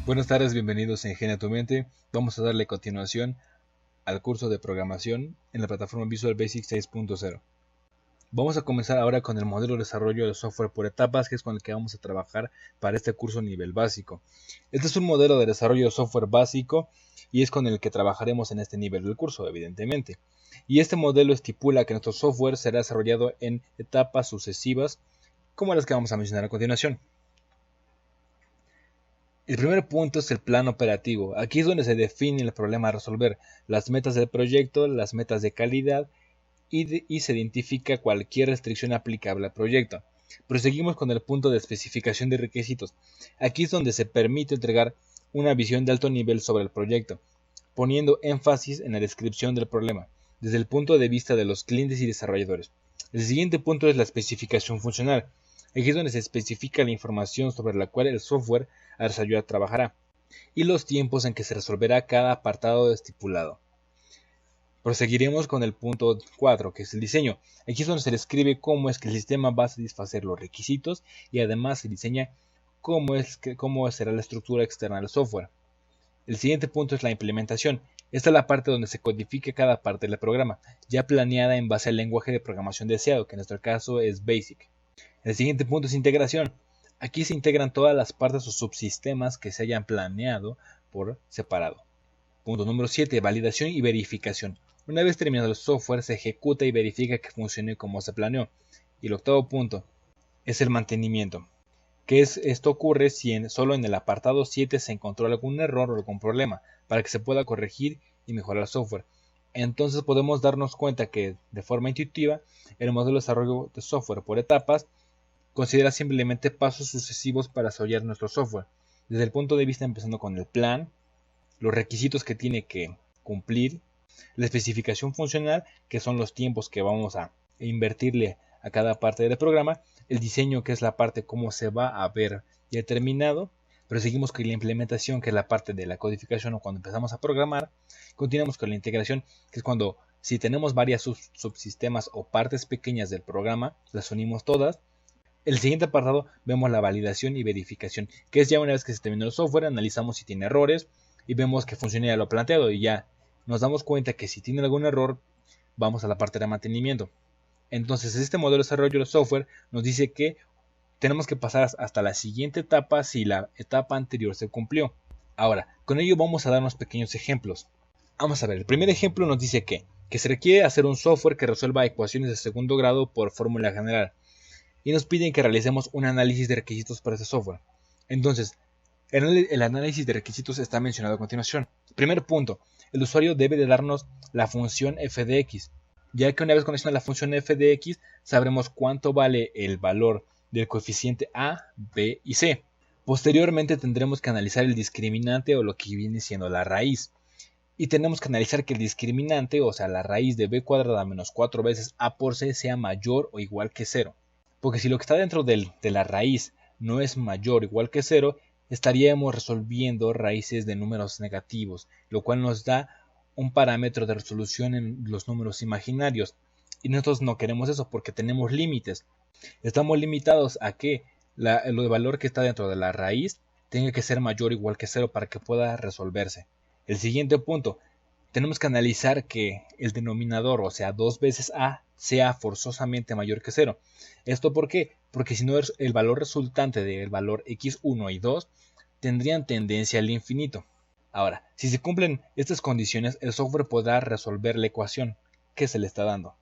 Buenas tardes, bienvenidos a Ingenia tu Mente. Vamos a darle continuación al curso de programación en la plataforma Visual Basic 6.0. Vamos a comenzar ahora con el modelo de desarrollo de software por etapas, que es con el que vamos a trabajar para este curso nivel básico. Este es un modelo de desarrollo de software básico y es con el que trabajaremos en este nivel del curso, evidentemente. Y este modelo estipula que nuestro software será desarrollado en etapas sucesivas, como las que vamos a mencionar a continuación. El primer punto es el plan operativo. Aquí es donde se define el problema a resolver, las metas del proyecto, las metas de calidad y se identifica cualquier restricción aplicable al proyecto. Proseguimos con el punto de especificación de requisitos. Aquí es donde se permite entregar una visión de alto nivel sobre el proyecto, poniendo énfasis en la descripción del problema, desde el punto de vista de los clientes y desarrolladores. El siguiente punto es la especificación funcional. Aquí es donde se especifica la información sobre la cual el software a desarrollar trabajará y los tiempos en que se resolverá cada apartado estipulado. Proseguiremos con el punto 4, que es el diseño. Aquí es donde se describe cómo es que el sistema va a satisfacer los requisitos y además se diseña cómo será la estructura externa del software. El siguiente punto es la implementación. Esta es la parte donde se codifica cada parte del programa, ya planeada en base al lenguaje de programación deseado, que en nuestro caso es BASIC. El siguiente punto es integración. Aquí se integran todas las partes o subsistemas que se hayan planeado por separado. Punto número 7. Validación y verificación. Una vez terminado el software, se ejecuta y verifica que funcione como se planeó. Y el octavo punto es el mantenimiento. Esto ocurre si solo en el apartado 7 se encontró algún error o algún problema, para que se pueda corregir y mejorar el software. Entonces podemos darnos cuenta que, de forma intuitiva, el modelo de desarrollo de software por etapas considera simplemente pasos sucesivos para desarrollar nuestro software, desde el punto de vista empezando con el plan, los requisitos que tiene que cumplir, la especificación funcional, que son los tiempos que vamos a invertirle a cada parte del programa, el diseño, que es la parte cómo se va a ver ya terminado, pero seguimos con la implementación, que es la parte de la codificación o cuando empezamos a programar. Continuamos con la integración, que es cuando si tenemos varias subsistemas o partes pequeñas del programa, las unimos todas. El siguiente apartado vemos la validación y verificación, que es ya una vez que se terminó el software, analizamos si tiene errores y vemos que funciona ya lo planteado y ya nos damos cuenta que si tiene algún error, vamos a la parte de mantenimiento. Entonces este modelo de desarrollo de software nos dice que tenemos que pasar hasta la siguiente etapa si la etapa anterior se cumplió. Ahora, con ello vamos a dar unos pequeños ejemplos. Vamos a ver, el primer ejemplo nos dice que se requiere hacer un software que resuelva ecuaciones de segundo grado por fórmula general. Y nos piden que realicemos un análisis de requisitos para ese software. Entonces, el análisis de requisitos está mencionado a continuación. Primer punto, el usuario debe de darnos la función f de x, ya que una vez conociendo la función f de x, sabremos cuánto vale el valor del coeficiente a, b y c. Posteriormente tendremos que analizar el discriminante o lo que viene siendo la raíz. Y tenemos que analizar que el discriminante, o sea la raíz de b cuadrada menos 4 veces a por c, sea mayor o igual que 0. Porque si lo que está dentro de la raíz no es mayor o igual que 0, estaríamos resolviendo raíces de números negativos, lo cual nos da un parámetro de resolución en los números imaginarios. Y nosotros no queremos eso porque tenemos límites. Estamos limitados a que el valor que está dentro de la raíz tenga que ser mayor o igual que 0 para que pueda resolverse. El siguiente punto, tenemos que analizar que el denominador, o sea 2 veces a, sea forzosamente mayor que 0. ¿Esto por qué? Porque si no, el valor resultante del valor x1 y 2 tendrían tendencia al infinito. Ahora, si se cumplen estas condiciones, el software podrá resolver la ecuación que se le está dando.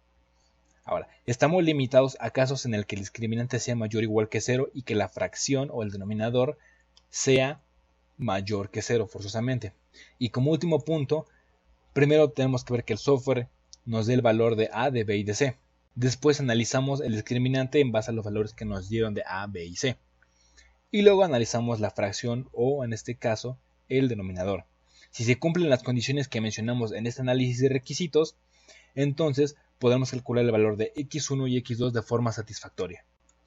Ahora, estamos limitados a casos en el que el discriminante sea mayor o igual que 0 y que la fracción o el denominador sea mayor que 0 forzosamente. Y como último punto, primero tenemos que ver que el software nos dé el valor de a, de b y de c. Después analizamos el discriminante en base a los valores que nos dieron de a, b y c. Y luego analizamos la fracción o, en este caso, el denominador. Si se cumplen las condiciones que mencionamos en este análisis de requisitos, entonces podremos calcular el valor de x1 y x2 de forma satisfactoria.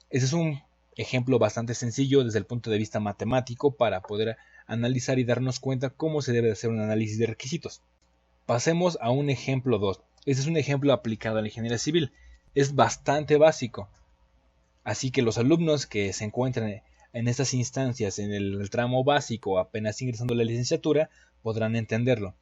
Este es un ejemplo bastante sencillo desde el punto de vista matemático para poder analizar y darnos cuenta cómo se debe hacer un análisis de requisitos. Pasemos a un ejemplo 2. Este es un ejemplo aplicado a la ingeniería civil. Es bastante básico. Así que los alumnos que se encuentren En estas instancias, en el tramo básico, apenas ingresando a la licenciatura, podrán entenderlo.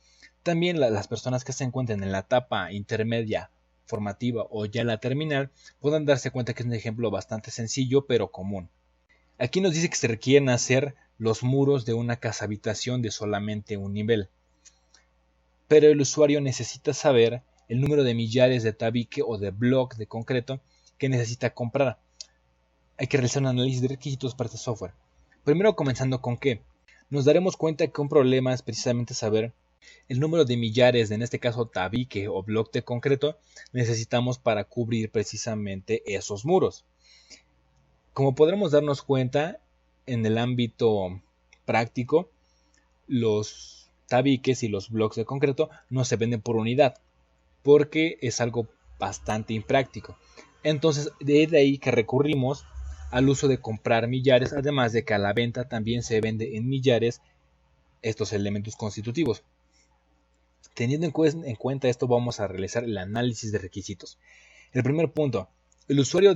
También las personas que se encuentren en la etapa intermedia formativa o ya la terminal podrán darse cuenta que es un ejemplo bastante sencillo pero común. Aquí nos dice que se requieren hacer los muros de una casa habitación de solamente un nivel, pero el usuario necesita saber el número de millares de tabique o de block de concreto que necesita comprar. Hay que realizar un análisis de requisitos para este software. Primero, comenzando con que nos daremos cuenta que un problema es precisamente saber el número de millares, en este caso tabique o block de concreto, necesitamos para cubrir precisamente esos muros. Como podremos darnos cuenta, en el ámbito práctico, los tabiques y los blocks de concreto no se venden por unidad, porque es algo bastante impráctico. Entonces, de ahí que recurrimos al uso de comprar millares, además de que a la venta también se vende en millares estos elementos constitutivos. Teniendo en cuenta esto, vamos a realizar el análisis de requisitos. El primer punto, el usuario,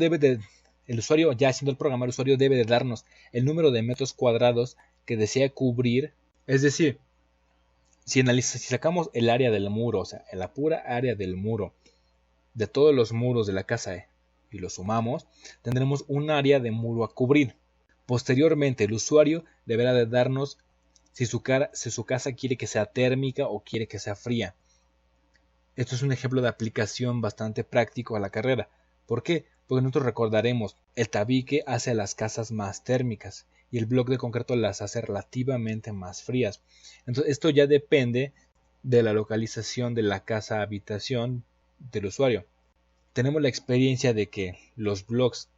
ya haciendo el programa, el usuario debe de darnos el número de metros cuadrados que desea cubrir. Es decir, si sacamos el área del muro, o sea, la pura área del muro, de todos los muros de la casa y lo sumamos, tendremos un área de muro a cubrir. Posteriormente, el usuario deberá de darnos si su casa quiere que sea térmica o quiere que sea fría. Esto es un ejemplo de aplicación bastante práctico a la carrera. ¿Por qué? Porque nosotros recordaremos, el tabique hace a las casas más térmicas y el bloque de concreto las hace relativamente más frías. Entonces, esto ya depende de la localización de la casa habitación del usuario. Tenemos la experiencia de que los blocks,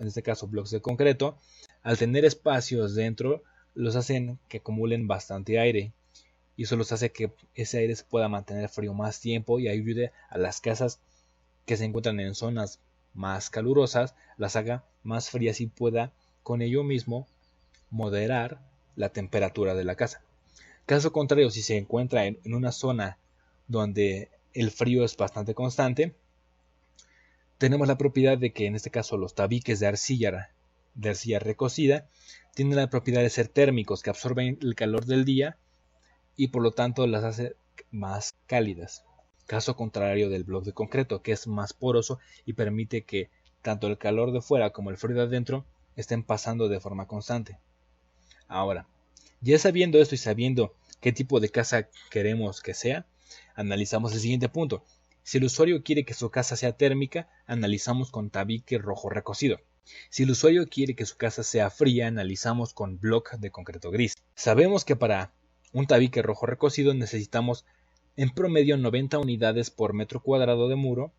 en este caso blocks de concreto, al tener espacios dentro, los hacen que acumulen bastante aire y eso los hace que ese aire se pueda mantener frío más tiempo y ayude a las casas que se encuentran en zonas más calurosas, las haga más frías y pueda con ello mismo moderar la temperatura de la casa. Caso contrario, si se encuentra en una zona donde el frío es bastante constante, tenemos la propiedad de que en este caso los tabiques de arcilla recocida tienen la propiedad de ser térmicos, que absorben el calor del día y por lo tanto las hace más cálidas. Caso contrario del bloque de concreto, que es más poroso y permite que tanto el calor de fuera como el frío de adentro estén pasando de forma constante. Ahora, ya sabiendo esto y sabiendo qué tipo de casa queremos que sea, analizamos el siguiente punto. Si el usuario quiere que su casa sea térmica, analizamos con tabique rojo recocido. Si el usuario quiere que su casa sea fría, analizamos con bloque de concreto gris. Sabemos que para un tabique rojo recocido necesitamos en promedio 90 unidades por metro cuadrado de muro.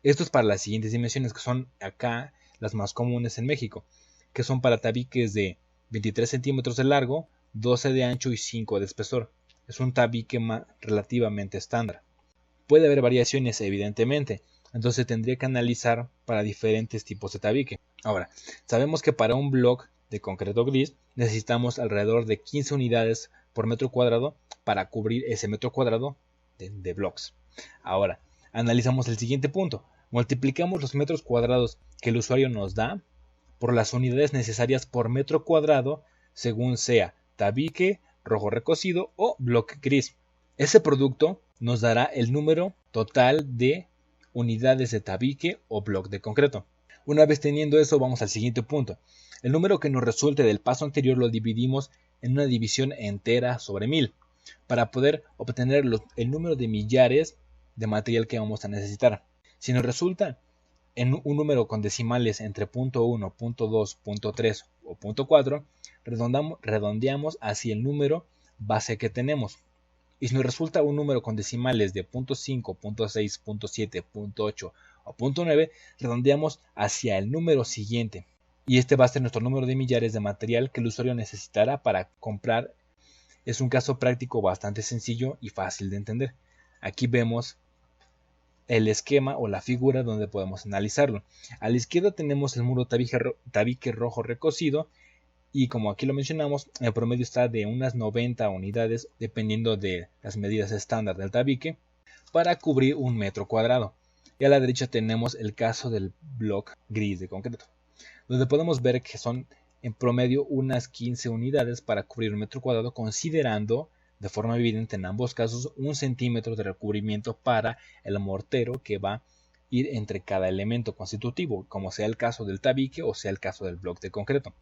Esto es para las siguientes dimensiones, que son acá las más comunes en México, que son para tabiques de 23 centímetros de largo, 12 de ancho y 5 de espesor. Es un tabique relativamente estándar. Puede haber variaciones, evidentemente, entonces tendría que analizar para diferentes tipos de tabique. Ahora, sabemos que para un bloque de concreto gris necesitamos alrededor de 15 unidades por metro cuadrado para cubrir ese metro cuadrado de blocks. Ahora, analizamos el siguiente punto. Multiplicamos los metros cuadrados que el usuario nos da por las unidades necesarias por metro cuadrado según sea tabique, rojo recocido o bloque gris. Ese producto nos dará el número total de unidades de tabique o bloque de concreto. Una vez teniendo eso, vamos al siguiente punto. El número que nos resulte del paso anterior lo dividimos en una división entera sobre 1000 para poder obtener el número de millares de material que vamos a necesitar. Si nos resulta en un número con decimales entre .1, .2, .3 o .4, redondeamos hacia el número base que tenemos. Y si nos resulta un número con decimales de .5, .6, .7, .8 o .9, redondeamos hacia el número siguiente. Y este va a ser nuestro número de millares de material que el usuario necesitará para comprar. Es un caso práctico bastante sencillo y fácil de entender. Aquí vemos el esquema o la figura donde podemos analizarlo. A la izquierda tenemos el muro tabique rojo recocido y como aquí lo mencionamos, el promedio está de unas 90 unidades dependiendo de las medidas estándar del tabique para cubrir un metro cuadrado. Y a la derecha tenemos el caso del bloque gris de concreto, donde podemos ver que son en promedio unas 15 unidades para cubrir un metro cuadrado, considerando de forma evidente en ambos casos 1 centímetro de recubrimiento para el mortero que va a ir entre cada elemento constitutivo, como sea el caso del tabique o sea el caso del bloque de concreto.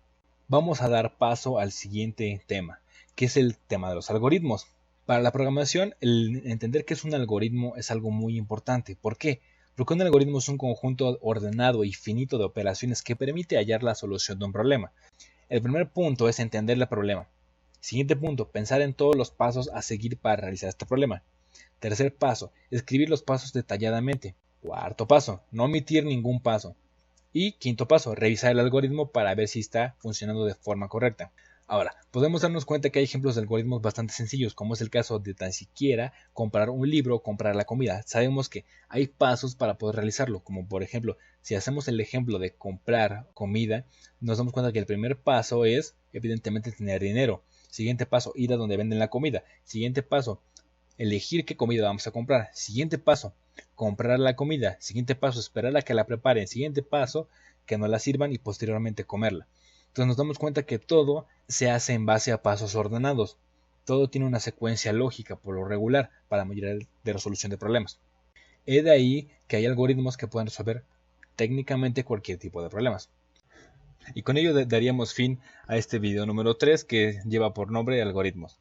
Vamos a dar paso al siguiente tema, que es el tema de los algoritmos. Para la programación, el entender qué es un algoritmo es algo muy importante. ¿Por qué? Porque un algoritmo es un conjunto ordenado y finito de operaciones que permite hallar la solución de un problema. El primer punto es entender el problema. Siguiente punto, pensar en todos los pasos a seguir para realizar este problema. Tercer paso, escribir los pasos detalladamente. Cuarto paso, no omitir ningún paso. Y quinto paso, revisar el algoritmo para ver si está funcionando de forma correcta. Ahora, podemos darnos cuenta que hay ejemplos de algoritmos bastante sencillos, como es el caso de tan siquiera comprar un libro o comprar la comida. Sabemos que hay pasos para poder realizarlo, como por ejemplo, si hacemos el ejemplo de comprar comida, nos damos cuenta que el primer paso es, evidentemente, tener dinero. Siguiente paso, ir a donde venden la comida. Siguiente paso, elegir qué comida vamos a comprar. Siguiente paso, comprar la comida. Siguiente paso, esperar a que la preparen. Siguiente paso, que nos la sirvan y posteriormente comerla. Entonces nos damos cuenta que todo se hace en base a pasos ordenados. Todo tiene una secuencia lógica por lo regular para mayoría de resolución de problemas. Es de ahí que hay algoritmos que pueden resolver técnicamente cualquier tipo de problemas. Y con ello daríamos fin a este video número 3 que lleva por nombre algoritmos.